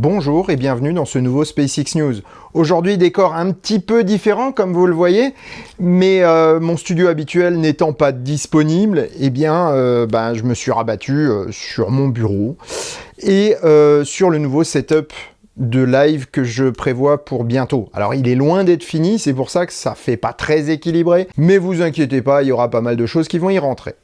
Bonjour et bienvenue dans ce nouveau SpaceX News. Aujourd'hui, décor un petit peu différent comme vous le voyez, mais mon studio habituel n'étant pas disponible, je me suis rabattu sur mon bureau et sur le nouveau setup de live que je prévois pour bientôt. Alors il est loin d'être fini, c'est pour ça que ça fait pas très équilibré, mais vous inquiétez pas, il y aura pas mal de choses qui vont y rentrer.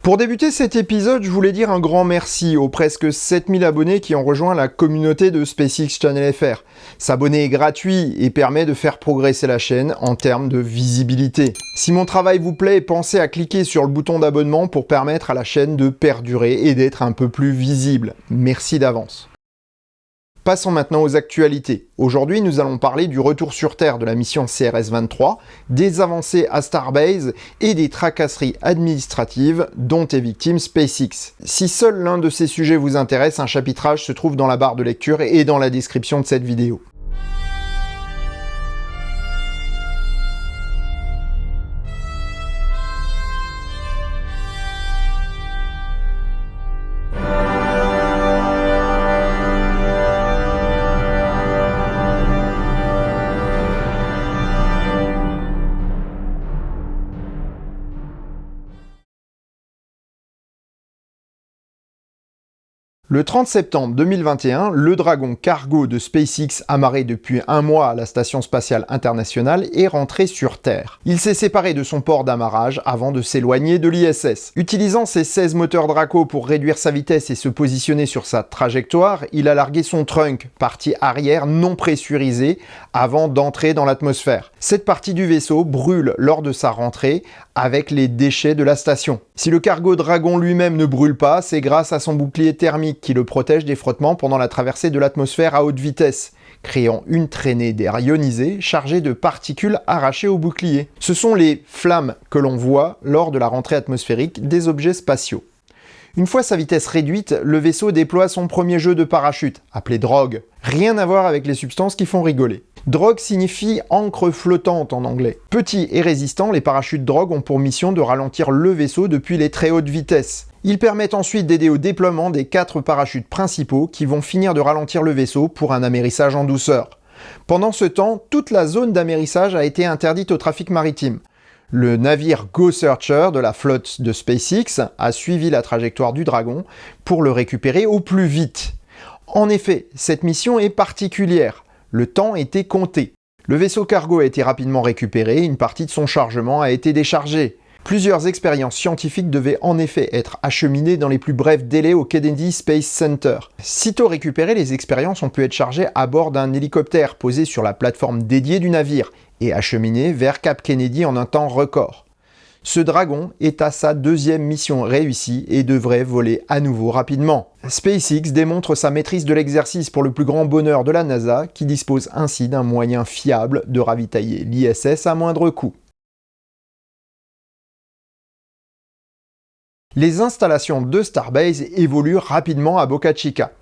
Pour débuter cet épisode, je voulais dire un grand merci aux presque 7000 abonnés qui ont rejoint la communauté de SpaceX Channel FR. S'abonner est gratuit et permet de faire progresser la chaîne en termes de visibilité. Si mon travail vous plaît, pensez à cliquer sur le bouton d'abonnement pour permettre à la chaîne de perdurer et d'être un peu plus visible. Merci d'avance. Passons maintenant aux actualités. Aujourd'hui, nous allons parler du retour sur Terre de la mission CRS-23, des avancées à Starbase et des tracasseries administratives dont est victime SpaceX. Si seul l'un de ces sujets vous intéresse, un chapitrage se trouve dans la barre de lecture et dans la description de cette vidéo. Le 30 septembre 2021, le Dragon cargo de SpaceX, amarré depuis un mois à la Station spatiale internationale, est rentré sur Terre. Il s'est séparé de son port d'amarrage avant de s'éloigner de l'ISS. Utilisant ses 16 moteurs Draco pour réduire sa vitesse et se positionner sur sa trajectoire, il a largué son trunk, partie arrière non pressurisée, avant d'entrer dans l'atmosphère. Cette partie du vaisseau brûle lors de sa rentrée avec les déchets de la station. Si le cargo Dragon lui-même ne brûle pas, c'est grâce à son bouclier thermique qui le protège des frottements pendant la traversée de l'atmosphère à haute vitesse, créant une traînée d'air ionisé chargée de particules arrachées au bouclier. Ce sont les flammes que l'on voit lors de la rentrée atmosphérique des objets spatiaux. Une fois sa vitesse réduite, le vaisseau déploie son premier jeu de parachute, appelé drogue. Rien à voir avec les substances qui font rigoler. Drogue signifie encre flottante en anglais. Petits et résistants, les parachutes drogue ont pour mission de ralentir le vaisseau depuis les très hautes vitesses. Ils permettent ensuite d'aider au déploiement des 4 parachutes principaux qui vont finir de ralentir le vaisseau pour un amérissage en douceur. Pendant ce temps, toute la zone d'amérissage a été interdite au trafic maritime. Le navire Go Searcher de la flotte de SpaceX a suivi la trajectoire du Dragon pour le récupérer au plus vite. En effet, cette mission est particulière. Le temps était compté. Le vaisseau cargo a été rapidement récupéré, une partie de son chargement a été déchargée. Plusieurs expériences scientifiques devaient en effet être acheminées dans les plus brefs délais au Kennedy Space Center. Sitôt récupérées, les expériences ont pu être chargées à bord d'un hélicoptère posé sur la plateforme dédiée du navire et acheminées vers Cap Kennedy en un temps record. Ce Dragon est à sa 2e mission réussie et devrait voler à nouveau rapidement. SpaceX démontre sa maîtrise de l'exercice pour le plus grand bonheur de la NASA, qui dispose ainsi d'un moyen fiable de ravitailler l'ISS à moindre coût. Les installations de Starbase évoluent rapidement à Boca Chica.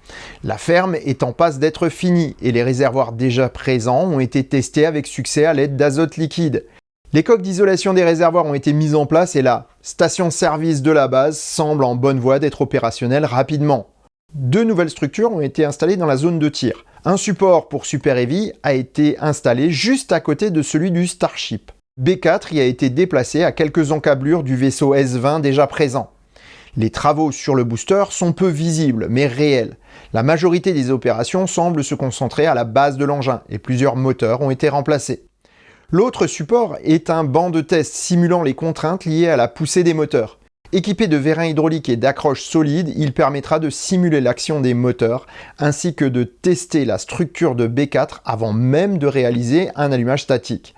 La ferme est en passe d'être finie et les réservoirs déjà présents ont été testés avec succès à l'aide d'azote liquide. Les coques d'isolation des réservoirs ont été mises en place et la station-service de la base semble en bonne voie d'être opérationnelle rapidement. 2 nouvelles structures ont été installées dans la zone de tir. Un support pour Super Heavy a été installé juste à côté de celui du Starship. B4 y a été déplacé à quelques encablures du vaisseau S-20 déjà présent. Les travaux sur le booster sont peu visibles, mais réels. La majorité des opérations semblent se concentrer à la base de l'engin et plusieurs moteurs ont été remplacés. L'autre support est un banc de test simulant les contraintes liées à la poussée des moteurs. Équipé de vérins hydrauliques et d'accroches solides, il permettra de simuler l'action des moteurs ainsi que de tester la structure de B4 avant même de réaliser un allumage statique.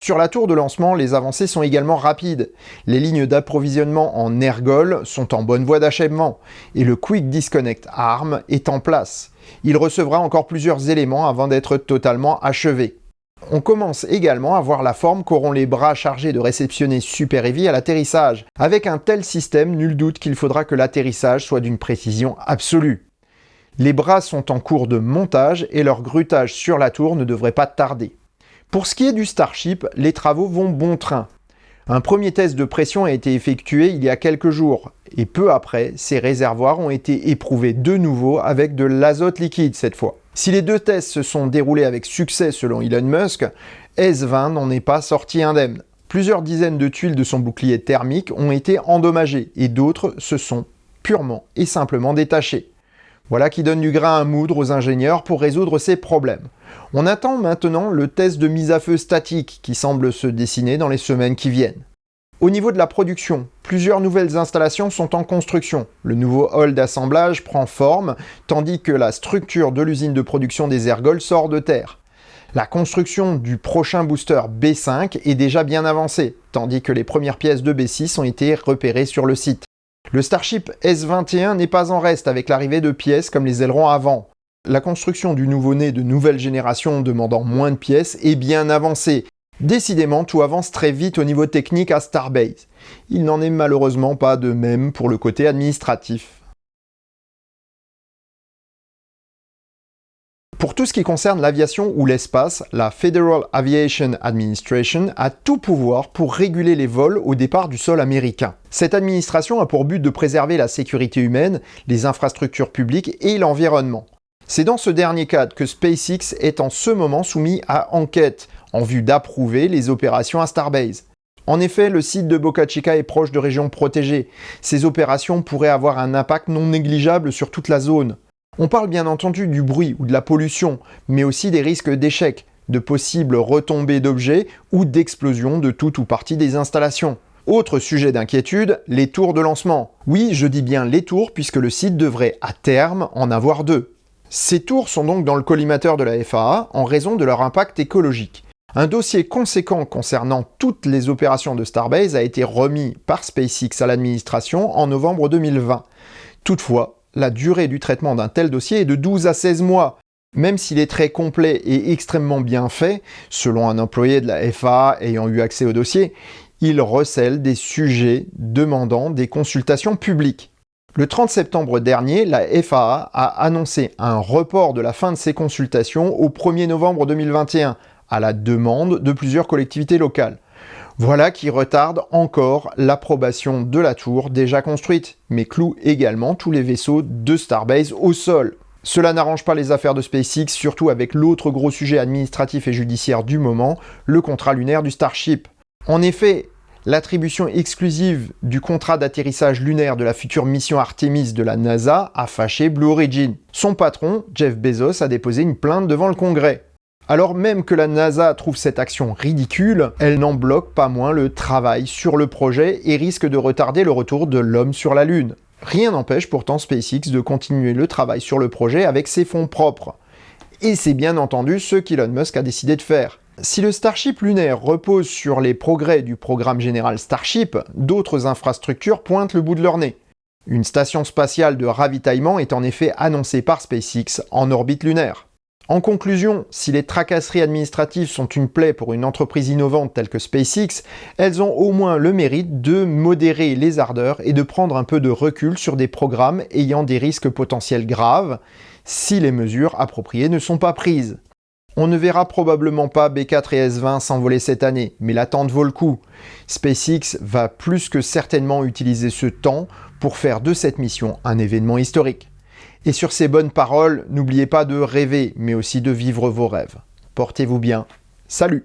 Sur la tour de lancement, les avancées sont également rapides. Les lignes d'approvisionnement en ergol sont en bonne voie d'achèvement et le Quick Disconnect ARM est en place. Il recevra encore plusieurs éléments avant d'être totalement achevé. On commence également à voir la forme qu'auront les bras chargés de réceptionner Super Heavy à l'atterrissage. Avec un tel système, nul doute qu'il faudra que l'atterrissage soit d'une précision absolue. Les bras sont en cours de montage et leur grutage sur la tour ne devrait pas tarder. Pour ce qui est du Starship, les travaux vont bon train. Un premier test de pression a été effectué il y a quelques jours, et peu après, ces réservoirs ont été éprouvés de nouveau avec de l'azote liquide cette fois. Si les deux tests se sont déroulés avec succès selon Elon Musk, S20 n'en est pas sorti indemne. Plusieurs dizaines de tuiles de son bouclier thermique ont été endommagées et d'autres se sont purement et simplement détachées. Voilà qui donne du grain à moudre aux ingénieurs pour résoudre ces problèmes. On attend maintenant le test de mise à feu statique qui semble se dessiner dans les semaines qui viennent. Au niveau de la production, plusieurs nouvelles installations sont en construction. Le nouveau hall d'assemblage prend forme, tandis que la structure de l'usine de production des ergols sort de terre. La construction du prochain booster B5 est déjà bien avancée, tandis que les premières pièces de B6 ont été repérées sur le site. Le Starship S21 n'est pas en reste avec l'arrivée de pièces comme les ailerons avant. La construction du nouveau-né de nouvelle génération demandant moins de pièces est bien avancée. Décidément, tout avance très vite au niveau technique à Starbase. Il n'en est malheureusement pas de même pour le côté administratif. Pour tout ce qui concerne l'aviation ou l'espace, la Federal Aviation Administration a tout pouvoir pour réguler les vols au départ du sol américain. Cette administration a pour but de préserver la sécurité humaine, les infrastructures publiques et l'environnement. C'est dans ce dernier cadre que SpaceX est en ce moment soumis à enquête, en vue d'approuver les opérations à Starbase. En effet, le site de Boca Chica est proche de régions protégées. Ces opérations pourraient avoir un impact non négligeable sur toute la zone. On parle bien entendu du bruit ou de la pollution, mais aussi des risques d'échec, de possibles retombées d'objets ou d'explosion de tout ou partie des installations. Autre sujet d'inquiétude, les tours de lancement. Oui, je dis bien les tours puisque le site devrait à terme en avoir 2. Ces tours sont donc dans le collimateur de la FAA en raison de leur impact écologique. Un dossier conséquent concernant toutes les opérations de Starbase a été remis par SpaceX à l'administration en novembre 2020. Toutefois, la durée du traitement d'un tel dossier est de 12 à 16 mois. Même s'il est très complet et extrêmement bien fait, selon un employé de la FAA ayant eu accès au dossier, il recèle des sujets demandant des consultations publiques. Le 30 septembre dernier, la FAA a annoncé un report de la fin de ces consultations au 1er novembre 2021, à la demande de plusieurs collectivités locales. Voilà qui retarde encore l'approbation de la tour déjà construite, mais cloue également tous les vaisseaux de Starbase au sol. Cela n'arrange pas les affaires de SpaceX, surtout avec l'autre gros sujet administratif et judiciaire du moment, le contrat lunaire du Starship. En effet, l'attribution exclusive du contrat d'atterrissage lunaire de la future mission Artemis de la NASA a fâché Blue Origin. Son patron, Jeff Bezos, a déposé une plainte devant le Congrès. Alors même que la NASA trouve cette action ridicule, elle n'en bloque pas moins le travail sur le projet et risque de retarder le retour de l'homme sur la Lune. Rien n'empêche pourtant SpaceX de continuer le travail sur le projet avec ses fonds propres. Et c'est bien entendu ce qu'Elon Musk a décidé de faire. Si le Starship lunaire repose sur les progrès du programme général Starship, d'autres infrastructures pointent le bout de leur nez. Une station spatiale de ravitaillement est en effet annoncée par SpaceX en orbite lunaire. En conclusion, si les tracasseries administratives sont une plaie pour une entreprise innovante telle que SpaceX, elles ont au moins le mérite de modérer les ardeurs et de prendre un peu de recul sur des programmes ayant des risques potentiels graves, si les mesures appropriées ne sont pas prises. On ne verra probablement pas B4 et S20 s'envoler cette année, mais l'attente vaut le coup. SpaceX va plus que certainement utiliser ce temps pour faire de cette mission un événement historique. Et sur ces bonnes paroles, n'oubliez pas de rêver, mais aussi de vivre vos rêves. Portez-vous bien. Salut!